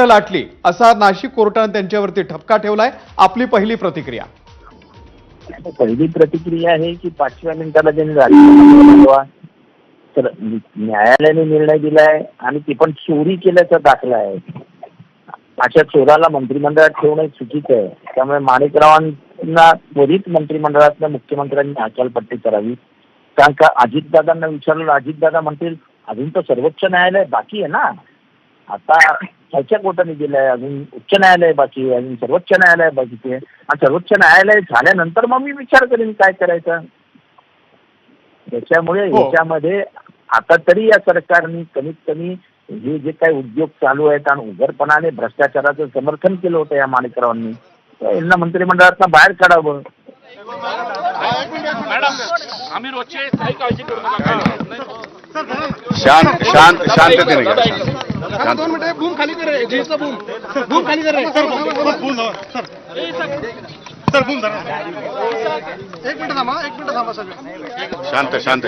मिनिटं लाटली असा नाशिक कोर्टाने त्यांच्यावरती ठपका ठेवलाय। आपली पहिली प्रतिक्रिया। पहिली प्रतिक्रिया आहे की 5व्या मिनिटाला ज्यांनी राजीनामा तर न्यायालयाने निर्णय दिलाय आणि ते पण चोरी केल्याचा दाखला आहे। अशा चोराला मंत्रिमंडळात ठेवणं चुकीचं आहे। त्यामुळे माणिकरावांना त्वरित मंत्रिमंडळातल्या मुख्यमंत्र्यांनी हकालपट्टी करावी। कारण का अजितदादांना विचारलं, अजितदादा म्हणतील अजून तर सर्वोच्च न्यायालय बाकी आहे ना, आता ह्याच्या कोर्टाने दिलंय, अजून उच्च न्यायालय बाकी आहे, अजून सर्वोच्च न्यायालय बाकी आहे आणि सर्वोच्च न्यायालय झाल्यानंतर मग मी विचार करेन काय करायचं। त्याच्यामुळे याच्यामध्ये आता तरी या सरकारने कमीत कमी हे जे काही उद्योग चालू आहेत आणि उघडपणाने भ्रष्टाचाराचं समर्थन केलं होतं या माणिकरावांनी, यांना मंत्रिमंडळातनं बाहेर काढावं। आम्ही रोजचे काही काळजी करू नका। शांततेने घ्या। दोन मिनिटं बूम खाली करे, जीचा बूम खाली करे सर, बूम धरा। एक मिनिट थांबा सगळे शांत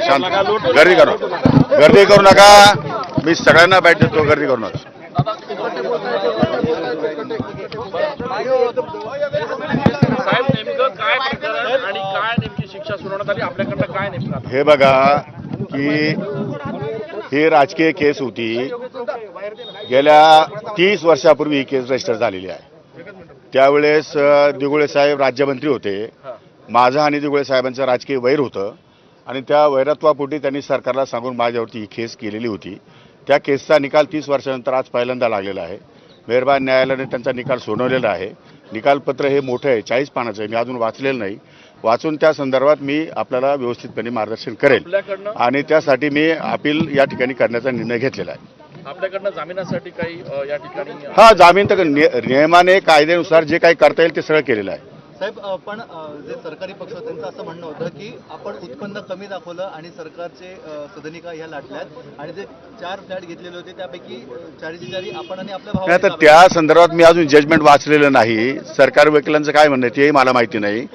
गर्दी करू नका। मी सगळ्यांना बॅट देतो, गर्दी करू नका। साहेब नेमकं काय प्रकरण आणि काय नेमकी शिक्षा सुनावण्यात आली, आपल्याकडनं काय नेमकं? हे बघा की ही राजकीय केस होती। गेल्या 30 वर्षापूर्वी ही केस रजिस्टर झालेली आहे। त्यावेळेस दिघोळे साहेब राज्यमंत्री होते। माझं आणि दिघोळे साहेबांचं राजकीय वैर होतं आणि त्या वैरत्वापोटी त्यांनी सरकारला सांगून माझ्यावरती ही केस केलेली होती। त्या केसचा निकाल 30 वर्षानंतर आज पहिल्यांदा लागलेला आहे। मेहरबान न्यायालयाने त्यांचा निकाल सुनावलेला आहे। निकालपत्र हे मोठं आहे, 40 पानाचं आहे। मी अजून वाचलेलं नाही, वाचून त्या संदर्भात मी आपल्याला व्यवस्थितपणे मार्गदर्शन करेल आणि त्यासाठी मी अपील या ठिकाणी करण्याचा निर्णय घेतलेला आहे। आपल्याकडनं जामिनासाठी काही या ठिकाणी? हा, जामीन तर नियमाने कायद्यानुसार जे काही करता येईल ते सगळं केलेलं आहे। साहेब, पण जे सरकारी पक्ष त्यांचं असं म्हणणं होतं की आपण उत्पन्न कमी दाखवलं आणि सरकारचे सदनिका ह्या लाटल्यात आणि जे 4 फ्लॅट घेतलेले होते त्यापैकी 4ची 4 आपण आणि आपल्या नाही, तर त्या संदर्भात मी अजून जजमेंट वाचलेलं नाही। सरकारी वकिलांचं काय म्हणणं तेही मला माहिती नाही।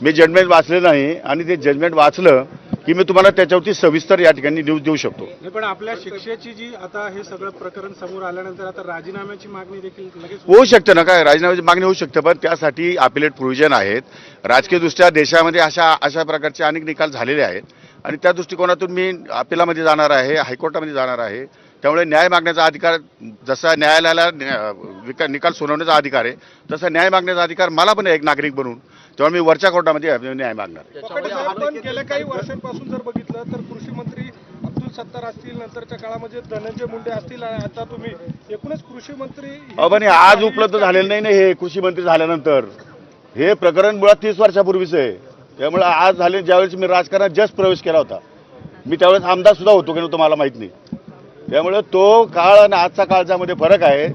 मी जजमेंट वाचलेलं नाही आणि ते जजमेंट वाचलं की मी तुम्हाला त्याच्यावरती सविस्तर या ठिकाणी न्यूज देऊ शकतो। पण आपल्या शिक्षेची जी आता हे सगळं प्रकरण समोर आल्यानंतर आता राजीनाम्याची मागणी देखील लगेच होऊ शकते ना, काय राजीनाम्याची मागणी होऊ शकते, पण त्यासाठी अपिलेट प्रोव्हिजन आहेत। राजकीयदृष्ट्या देशामध्ये अशा प्रकारचे अनेक निकाल झालेले आहेत आणि त्या दृष्टिकोनातून मी अपिलामध्ये जाणार आहे, हायकोर्टामध्ये जाणार आहे। त्यामुळे न्याय मागण्याचा अधिकार, जसा न्यायालयाला निकाल सुनावण्याचा अधिकार आहे तसा न्याय मागण्याचा अधिकार मला पण एक नागरिक बनून, त्यामुळे मी वरच्या कोर्टामध्ये न्याय मागणार। आपण गेल्या काही वर्षांपासून जर बघितलं तर कृषी मंत्री अब्दुल सत्तार असतील, नंतरच्या काळामध्ये धनंजय मुंडे असतील, आता तुम्ही एकूणच कृषी मंत्री पण आज उपलब्ध झालेलं नाही ना हे कृषी मंत्री झाल्यानंतर। हे प्रकरण मुळात 30 वर्षापूर्वीच आहे। त्यामुळे आज झाले, ज्यावेळेस मी राजकारणात जस्ट प्रवेश केला होता, मी त्यावेळेस आमदार सुद्धा होतो की नव्हतं मला माहित नाही। त्यामुळे तो काळ आणि आजचा काळामध्ये फरक आहे।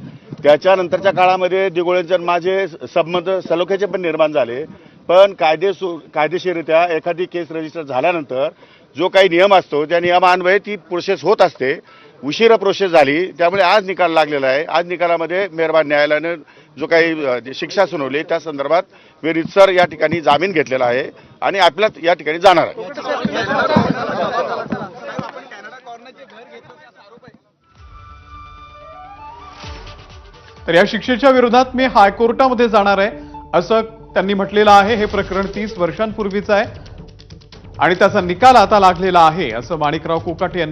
त्याच्यानंतरच्या काळामध्ये दिघोळेंचे माझे संबंध सलोख्याचे पण निर्माण झाले, पण कायदेशीररित्या एखादी केस रजिस्टर झाल्यानंतर जो काही नियम असतो त्या नियमान्वये ती प्रोसेस होत असते। उशिरा प्रोसेस झाली, त्यामुळे आज निकाल लागलेला आहे। आज निकालामध्ये मेहरबान न्यायालयाने जो काही शिक्षा सुनावली त्या संदर्भात मी रीतसर या ठिकाणी जामीन घेतलेला आहे आणि आपल्यात या ठिकाणी जाणार आहे। तर या शिक्षेच्या विरोधात मी हायकोर्टामध्ये जाणार आहे असं त्यांनी म्हटलेलं आहे। हे प्रकरण 30 वर्षांपूर्वीचं आहे आणि त्याचा निकाल आता लागलेला आहे असं माणिकराव कोकाटे यांनी